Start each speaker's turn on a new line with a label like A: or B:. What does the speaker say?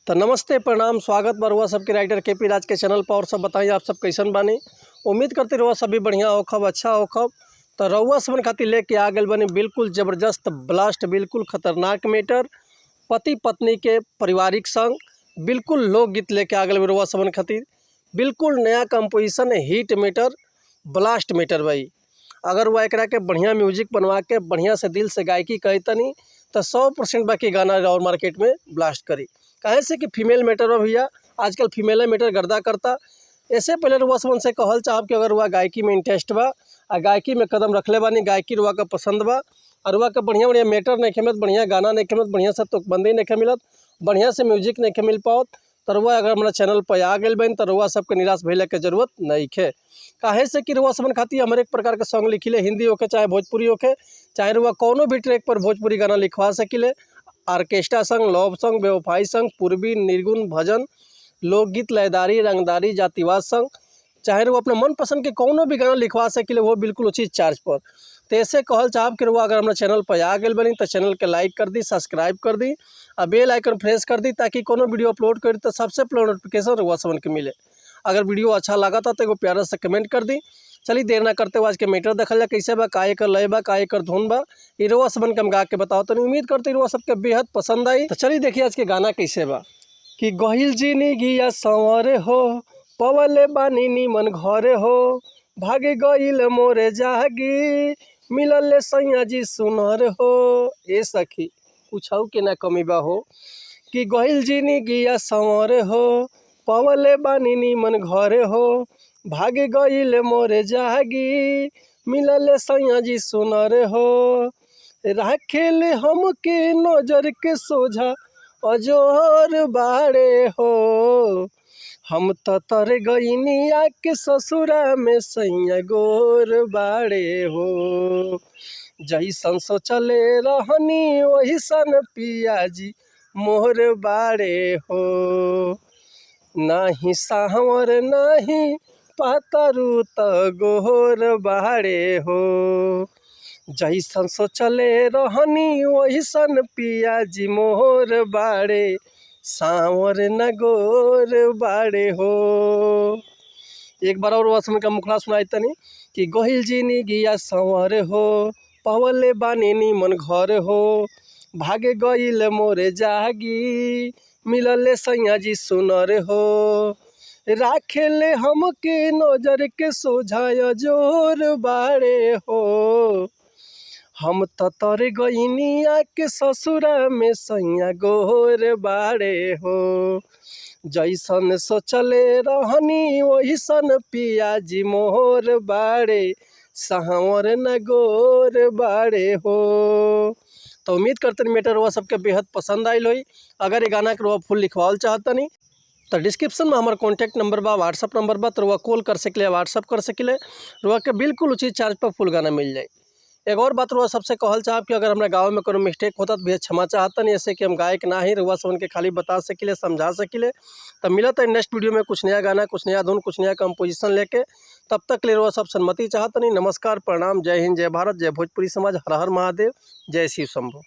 A: तो नमस्ते प्रणाम स्वागत बा रउआ सबके राइटर केपी राज के चैनल पर। और सब बताइए आप सब कैसन बानी। उम्मीद करते रउआ सब भी बढ़िया होखब, अच्छा होखब। तो रउआ सबन खातिर लेके आ गए बनी बिल्कुल ज़बरदस्त ब्लास्ट, बिल्कुल खतरनाक मैटर, पति पत्नी के पारिवारिक संग बिल्कुल लोकगीत लेके आ गए रउआ सबन खातिर। बिल्कुल नया composition hit matter, blast matter भाई। अगर वह एकरा के बढ़िया म्यूजिक बनवा के बढ़िया से दिल से गायकी कही तनी तो 100% बाकी गाना और मार्केट में ब्लास्ट करी। कहे से कि फीमेल मैटर हो भैया, आजकल फीमेल मैटर गर्दा करता। ऐसे पहले रुआ सबन से कहल चाहब कि अगर रुआ गायकी में इंटरेस्ट बा आ गायकी में कदम रखले बानी, गायकी रुआ का पसंद बा और रुआ का बढ़िया बढ़िया मैटर नहीं मिलत, बढ़िया गाना नहीं मिलत, बढ़िया से तुकबंदी नहीं मिलत, बढ़िया से म्यूजिक नहीं मिल पाओ तो रुआ अगर हमारा चैनल पर आ गए बन तो रुआ सबके निराश भइले के जरूरत नहीं है। काहे से कि रुआ सबन खातिर हम एक प्रकार के सॉन्ग लिखिले, हिंदी होके चाहे भोजपुरी होके, चाहे रुआ कोनो भी ट्रैक पर भोजपुरी गाना लिखवा सकिले। आर्केस्ट्रा संग, लव संग, बेवफाई संग, पूर्वी, निर्गुण, भजन, लोकगीत, लयदारी, रंगदारी, जातिवाद संग, चाहे वो अपने मनपसंद के कोनो भी गाना लिखवा सकिले, वो बिल्कुल उचित चार्ज पर। तो ऐसे कहल चाहब कि वो अगर हमारे चैनल पर आ गए बनी तो चैनल के लाइक कर दी, सब्सक्राइब कर दी और बेल आइकन प्रेस कर दी ताकि कोनो वीडियो अपलोड करी तो सबसे पहले नोटिफिकेशन रुआ सबन के मिले। अगर वीडियो अच्छा लगा था तो एगो प्यारा से कमेंट कर दी। चलिए देर ना करते हुए आज के मैटर देखल जाए कैसे बा, का एकर लय बा, का एकर धुन बा, ई रुआ सबन के हम गा के बताओ। तो उम्मीद करते रुआ सबके बेहद पसंद आई। तो चलिए देखिए आज के गाना कैसे बा। कि गहिल जिंदगिया संवरे हो, पवले बानी निमन घरे हो, भागे गईल मोरे जागी, मिलल सैया जी सुनर हो। ए सखी पूछाऊ के ना कमी बा हो। कि गहिल जिंदगिया संवरे हो, पवले बानी निमन घरे हो, भागे गईल मोरे जागी, मिलल सैया जी सुनर हो। राखेले हमके नजर के सोझा अजोर बाड़े हो, हम तो तर गईनिया के ससुरा में सैया गोर बाड़े हो। जैसन सोचले रहनी वही सन पियाजी मोर बाड़े हो, नाही सावर नाही पातरू त गोर बाड़े हो। जैसन सोचले रहनी वही सन पियाजी मोर बाड़े, सांवर न गोर बाड़े हो। एक बार और वसम का मुखड़ा सुनाई तनी। कि गहिल जिंदगिया संवर हो, पवले बानी निमन घर हो, भागे गईल मोरे जागी, मिलले सैया जी सुनर हो। राखेले हमके नजर के सोझा जोर बाड़े हो, हम तो तर गईनिया के ससुरा में सैया गोर बाड़े हो। जैसन सोचले रहनी वही सन पियाजी मोर बाड़े, सांवर न गोर बाड़े हो। तो उम्मीद करते मैटर हुआ सबके बेहद पसंद आयल होई। अगर ये गाना के रुआ फुल लिखवाल चाहतनी तो डिस्क्रिप्शन में हमारा कॉन्टैक्ट नंबर बा, व्हाट्सअप नंबर बा, तो रुआ कॉल कर सकिले, व्हाट्सअप कर सकिले, रुआ के बिल्कुल उचित चार्ज पर फुल गाना मिल जाए। एक और बात रुआ सबसे कहल चाहब कि अगर हमारे गाँव में कोनो मिस्टेक होता तो भी क्षमा चाहतन, ऐसे कि हम गायक ना ही रुआ सबन के खाली बता सकिले, समझा सकिले। तब मिलता है नेक्स्ट वीडियो में कुछ नया गाना, कुछ नया धुन, कुछ नया कंपोजिशन लेके। तब तक ले रुआ सब सन्मति चाहतनी। नमस्कार, प्रणाम, जय हिंद, जय भारत, जय भोजपुरी समाज, हर हर महादेव, जय शिव शंभो।